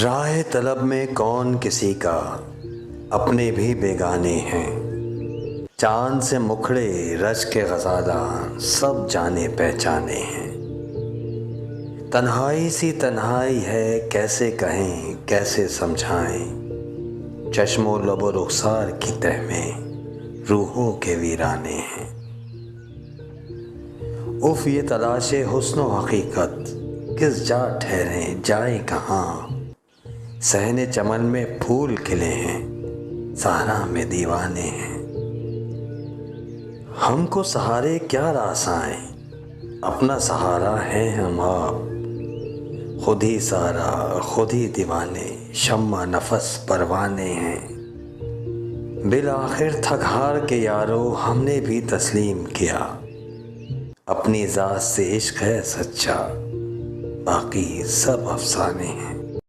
راہ طلب میں کون کسی کا اپنے بھی بیگانے ہیں، چاند سے مکھڑے رج کے غزالہ سب جانے پہچانے ہیں۔ تنہائی سی تنہائی ہے، کیسے کہیں کیسے سمجھائیں، چشم و لب و رخسار کی تہ میں روحوں کے ویرانے ہیں۔ اف یہ تلاش حسن و حقیقت کس جا ٹھہریں جائیں کہاں، صحن چمن میں پھول کھلے ہیں صحرا میں دیوانے ہیں۔ ہم کو سہارے کیا راس آئیں، اپنا سہارا ہے ہم آپ، خود ہی سارا خود ہی دیوانے، شمع نفس پروانے ہیں۔ بالآخر تھک ہار کے یارو ہم نے بھی تسلیم کیا، اپنی ذات سے عشق ہے سچا، باقی سب افسانے ہیں۔